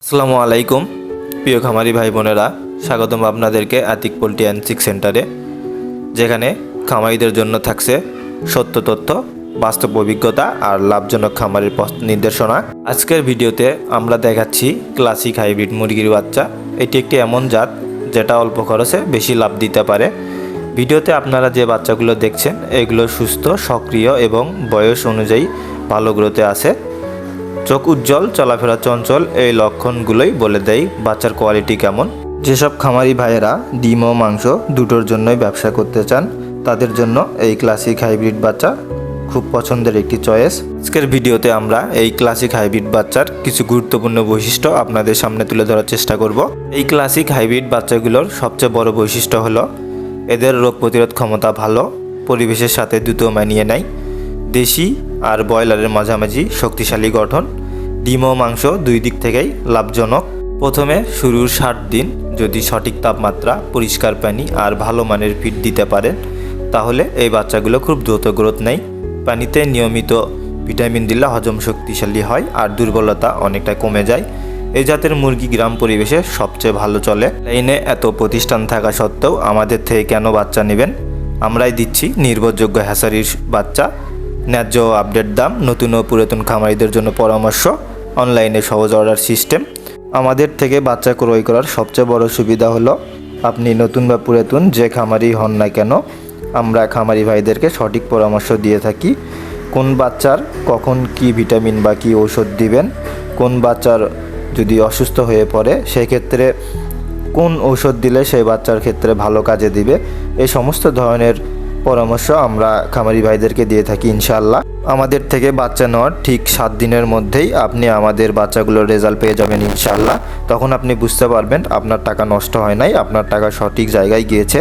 আসসালামু আলাইকুম প্রিয় খামারি ভাই বোনেরা, স্বাগতম আপনাদেরকে আতিক পোল্ট্রি অ্যান্ড চিক সেন্টারে, যেখানে খামারিদের জন্য থাকছে সত্য তথ্য, বাস্তব অভিজ্ঞতা আর লাভজনক খামারের পথ নির্দেশনা। আজকের ভিডিওতে আমরা দেখাচ্ছি ক্লাসিক হাইব্রিড মুরগির বাচ্চা। এটি একটি এমন জাত যেটা অল্প খরচে বেশি লাভ দিতে পারে। ভিডিওতে আপনারা যে বাচ্চাগুলো দেখছেন এগুলো সুস্থ, সক্রিয় এবং বয়স অনুযায়ী ভালো গ্রোথে আছে। চোখ উজ্জ্বল, চলাফেরা চঞ্চল, এই লক্ষণগুলোই বলে দেয় বাচ্চার কোয়ালিটি কেমন। যেসব খামারি ভাইয়েরা ডিম ও মাংস দুটোর জন্যই ব্যবসা করতে চান তাদের জন্য এই ক্লাসিক হাইব্রিড বাচ্চা খুব পছন্দের একটি চয়েস। আজকের ভিডিওতে আমরা এই ক্লাসিক হাইব্রিড বাচ্চার কিছু গুরুত্বপূর্ণ বৈশিষ্ট্য আপনাদের সামনে তুলে ধরার চেষ্টা করব। এই ক্লাসিক হাইব্রিড বাচ্চাগুলোর সবচেয়ে বড় বৈশিষ্ট্য হলো এদের রোগ প্রতিরোধ ক্ষমতা ভালো, পরিবেশের সাথে দ্রুত মানিয়ে নেয়, দেশি আর ব্রয়লারের মাঝামাঝি শক্তিশালী গঠন, ডিম ও মাংস দুই দিক থেকেই লাভজনক। প্রথমে শুরুর 60 দিন যদি সঠিক তাপমাত্রা, পরিষ্কার পানি আর ভালো মানের ফিড দিতে পারেন তাহলে এই বাচ্চাগুলো খুব দ্রুত গ্রোথ নেয়। পানিতে নিয়মিত ভিটামিন দিলে হজম শক্তিশালী হয় আর দুর্বলতা অনেকটা কমে যায়। এই জাতের মুরগি গ্রাম পরিবেশে সবচেয়ে ভালো চলে। লাইনে এত প্রতিষ্ঠান থাকা সত্ত্বেও আমাদের থেকে কেন বাচ্চা নেবেন? আমরাই দিচ্ছি নির্ভরযোগ্য হ্যাচারির বাচ্চা, ন্যায্য আপডেট দাম, নতুন ও পুরাতন খামারিদের জন্য পরামর্শ, অনলাইনে সহজ অর্ডার সিস্টেম। আমাদের থেকে বাচ্চা ক্রয় করার সবচেয়ে বড় সুবিধা হলো আপনি নতুন বা পুরাতন যে খামারি হন না কেন, আমরা খামারি ভাইদেরকে সঠিক পরামর্শ দিয়ে থাকি। কোন বাচ্চার কখন কি ভিটামিন বা কী ঔষধ দিবেন, কোন বাচ্চার যদি অসুস্থ হয়ে পড়ে সেক্ষেত্রে কোন ঔষধ দিলে সেই বাচ্চার ক্ষেত্রে ভালো কাজে দিবে, এই সমস্ত ধরনের পরামর্শ আমরা খামারি ভাইদেরকে দিয়ে থাকি ইনশাআল্লাহ। আমাদের থেকে বাচ্চা নেওয়ার ঠিক 7 দিনের মধ্যেই আপনি আমাদের বাচ্চাগুলোর রেজাল্ট পেয়ে যাবেন ইনশাআল্লাহ। তখন আপনি বুঝতে পারবেন আপনার টাকা নষ্ট হয় নাই, আপনার টাকা সঠিক জায়গায় গিয়েছে।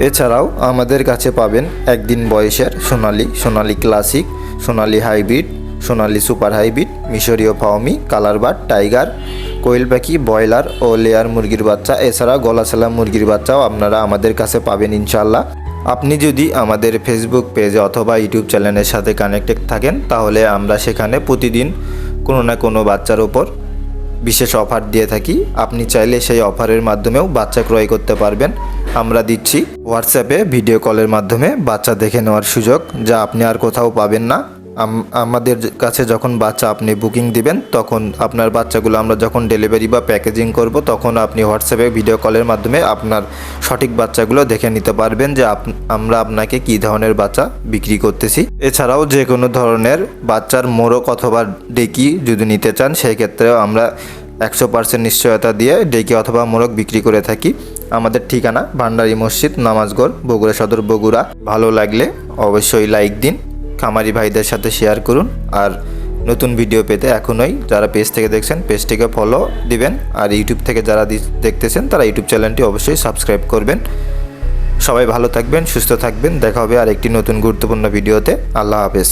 এছাড়াও আমাদের কাছে পাবেন একদিন বয়সের সোনালি ক্লাসিক, সোনালি হাইব্রিড, সোনালি সুপার হাইব্রিড, মিশরীয় ফাউমি, কালারবার্ড, টাইগার, কোয়েল পাখি, ব্রয়লার ও লেয়ার মুরগির বাচ্চা, এছাড়া গলাছেলা মুরগির বাচ্চাও আপনারা আমাদের কাছে পাবেন ইনশাআল্লাহ। আপনি যদি আমাদের ফেসবুক পেজে অথবা ইউটিউব চ্যানেলের সাথে কানেক্টেড থাকেন তাহলে আমরা সেখানে প্রতিদিন কোনো না কোনো বাচ্চার ওপর বিশেষ অফার দিয়ে থাকি। আপনি চাইলে সেই অফারের মাধ্যমেও বাচ্চা ক্রয় করতে পারবেন। আমরা দিচ্ছি হোয়াটসঅ্যাপে ভিডিও কলের মাধ্যমে বাচ্চা দেখে নেওয়ার সুযোগ, যা আপনি আর কোথাও পাবেন না। আমাদের কাছে যখন বাচ্চা আপনি বুকিং দিবেন তখন আপনার বাচ্চাগুলো আমরা যখন ডেলিভারি বা প্যাকেজিং করব তখন আপনি হোয়াটসঅ্যাপে ভিডিও কলের মাধ্যমে আপনার সঠিক বাচ্চাগুলো দেখে নিতে পারবেন যে আমরা আপনাকে কী ধরনের বাচ্চা বিক্রি করতেছি। এছাড়াও যে কোনো ধরনের বাচ্চার মোরগ অথবা ডেকি যদি নিতে চান সেই ক্ষেত্রেও আমরা 100% নিশ্চয়তা দিয়ে ডেকি অথবা মোরগ বিক্রি করে থাকি। আমাদের ঠিকানা ভান্ডারি মসজিদ, নামাজগড়, বগুড়া সদর, বগুড়া। ভালো লাগলে অবশ্যই লাইক দিন, খামারি ভাইদের সাথে শেয়ার করুন। আর নতুন ভিডিও পেতে এখনই যারা পেজ থেকে দেখছেন পেজটিকে ফলো দিবেন, আর ইউটিউব থেকে যারা দেখতেছেন তারা ইউটিউব চ্যানেলটি অবশ্যই সাবস্ক্রাইব করবেন। সবাই ভালো থাকবেন, সুস্থ থাকবেন। দেখা হবে আর একটি নতুন গুরুত্বপূর্ণ ভিডিওতে। আল্লাহ হাফেজ।